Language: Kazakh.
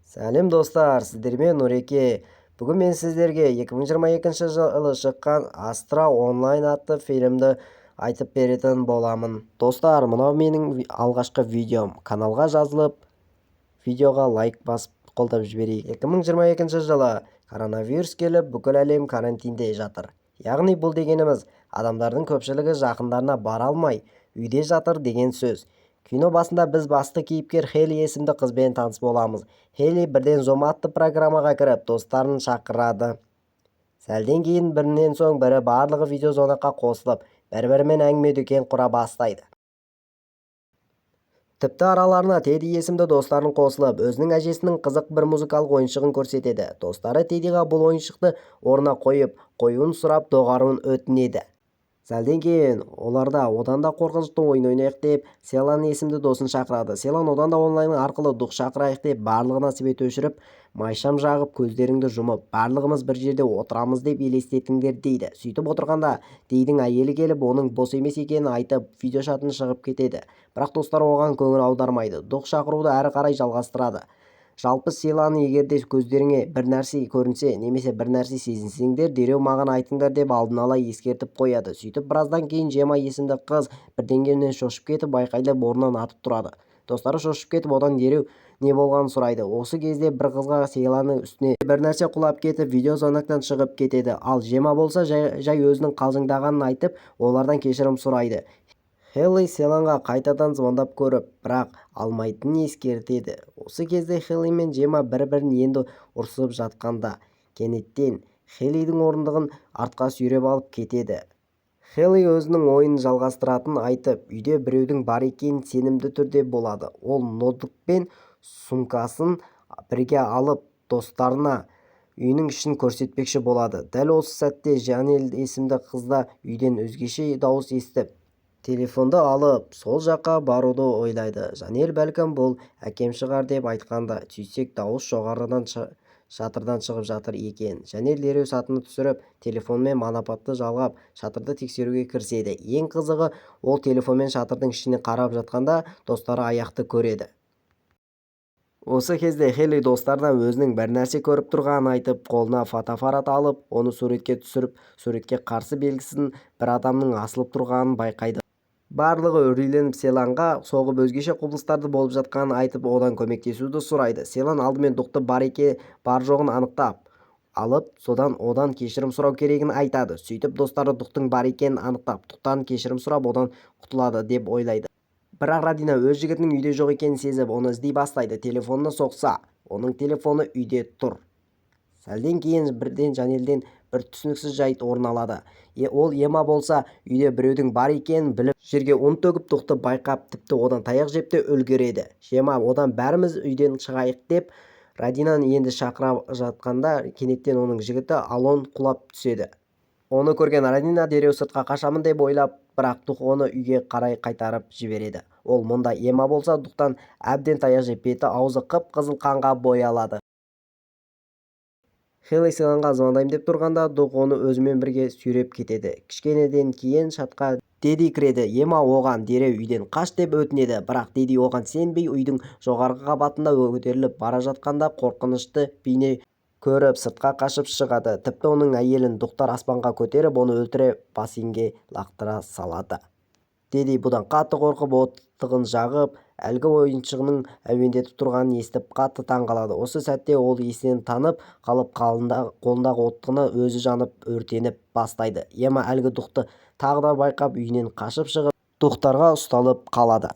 Сәлем достар, сіздермен Нұреке. Бүгін мен сіздерге 2022 жылы шыққан Астра онлайн атты фильмді айтып беретін боламын. Достар, мынау менің алғашқы видеом. Каналға жазылып, видеоға лайк басып қолдап жіберейік. 2022 жылы коронавирус келіп, бүкіл әлем карантинде жатыр. Яғни бұл дегеніміз, адамдардың көпшілігі жақындарына бара алмай, үйде жатыр деген сөз. Кино басында біз басты кейіпкер Хейли есімді қызбен таныс боламыз. Хейли бірден Zoom атты программаға кіріп, достарын шақырады. Сәлден кейін бірінен соң бірі барлығы видеозонаққа қосылып, бір-бірімен әңгіме-дүкен құра бастайды. Тіпті араларына Теди есімді достарын қосылып, өзінің әжесінің қызық бір музыкалық ойыншығын көрсетеді. Достары Тедиға бұл ойыншықты орнына қоюын сұрап, доғаруын өтінеді. Сәлден кейін оларда одан да қорқынышты ойын ойнайық деп Селан есімді досын шақырады. Селан одан да онлайн арқылы дұқ шақырайық деп барлығына свет өшіріп, майшам жағып, көздеріңді жұмып, барлығымыз бір жерде отырамыз деп елестетіңдер дейді. Сөйтіп отырғанда Тейдің әйелі келіп, оның бос емес екенін айтып, видеошатын шығып кетеді. Бірақ достар оған көңіл аудармайды. Дұқ шақыруды әрі қарай жалғастырады. Жалпы Селаны егерде көздеріңе бір нәрсе көрінсе, немесе бір нәрсе сезінсеңдер, дереу маған айтыңдар деп алдын ала ескертіп қояды. Сөйтіп біраздан кейін Жема есімді қыз бірдеңеден шошып кетіп, айқайлап орнынан атып тұрады. Достары шошып кетіп, одан дереу не болғанын сұрайды. Осы кезде бір қызға Селаның үстіне бір нәрсе құлап кетіп, видеозонақтан шығып кетеді. Ал Жема болса жай өзінің қалжыңдағанын айтып, олардан кешірім сұрайды. Хейли Селанға қайтадан звондап көріп, бірақ алмайтынын ескертеді. Осы кезде Хейли мен Жема бір-бірін енді ұрсып жатқанда, кенеттен Хейлидің орындығын артқа сүйреп алып кетеді. Хейли өзінің ойын жалғастыратын айтып, үйде біреудің бар екенін сенімді түрде болады. Ол ноутбук пен сумкасын бірге алып, достарына үйінің ішін көрсетпекші болады. Дәл осы сәтте Жанель есімді қызда үйден өзгеше дауыс естіп, телефонды алып, сол жаққа баруды ойлайды. Жанель бәлкім бұл әкем шығар деп айтқанда, сөйтсек дауыс жоғарыдан шатырдан шығып жатыр екен. Жанель дереу сатыны түсіріп, телефонмен манапатты жалғап, шатырды тексеруге кіріседі. Ең қызығы, ол телефонмен шатырдың ішіне қарап жатқанда, достары аяқты көреді. Осы кезде Хейли достарына өзінің бір нәрсе көріп тұрғанын айтып, қолына фотоаппарат алып, оны суретке түсіріп, суретке қарсы белгісін бір адамның асылып тұрғанын байқайды. Барлығы үрейленіп Селанға соғып өзгеше құбылыстарды болып жатқанын айтып, одан көмектесуді сұрайды. Селан алдымен дұқты бар жоғын анықтап алып, одан кешірім сұрау керегін айтады. Сөйтіп достары дұқтың бар екенін анықтап, дұқтан кешірім сұрап, одан құтылады деп ойлайды. Бірақ Радина өз жігітінің үйде жоқ екенін сезіп, оны іздей бастайды. Телефонына соқса, оның телефоны үйде тұр. Сәлден кейін бірден Жанелден бір түсініксіз жайт орын алады. Ол Ема болса, үйде біреудің бар екенін біліп, жерге ұн төгіп дұқты байқап, тіпті одан таяқ жеп те үлгереді. Жема одан бәріміз үйден шығайық деп Радинаны енді шақыра жатқанда, кенеттен оның жігіті Алон құлап түседі. Оны көрген Радина дереу сыртқа қашамын деп ойлап, бірақ дұқ оны үйге қарай қайтарып жібереді. Ол мұнда Ема болса, дұқтан әбден таяқ жеп, беті аузы қып-қызыл қанға боялады. Хейли Селанға звондаймын деп тұрғанда, дұқ оны өзімен бірге сүйреп кетеді. Кішкенеден кейін шатқа Теди кіреді. Ема оған дереу үйден қаш деп өтінеді, бірақ Теди оған сенбей, үйдің жоғарғы қабатында көтеріліп бара жатқанда қорқынышты бейне көріп сыртқа қашып шығады. Тіпті оның әйелін дұқтар аспанға көтеріп, оны өлтіре бассейнге лақтыра салады. Теди бұдан қатты қорқып, оттығын жағып, әлгі ойыншығының әуендетіп тұрғанын естіп, қатты таңғалады. Осы сәтте ол есінен танып қалып, қолындағы оттығына өзі жанып, өртеніп бастайды. Ема әлгі дұқты тағы да байқап, үйінен қашып шығып, дұқтарға ұсталып қалады.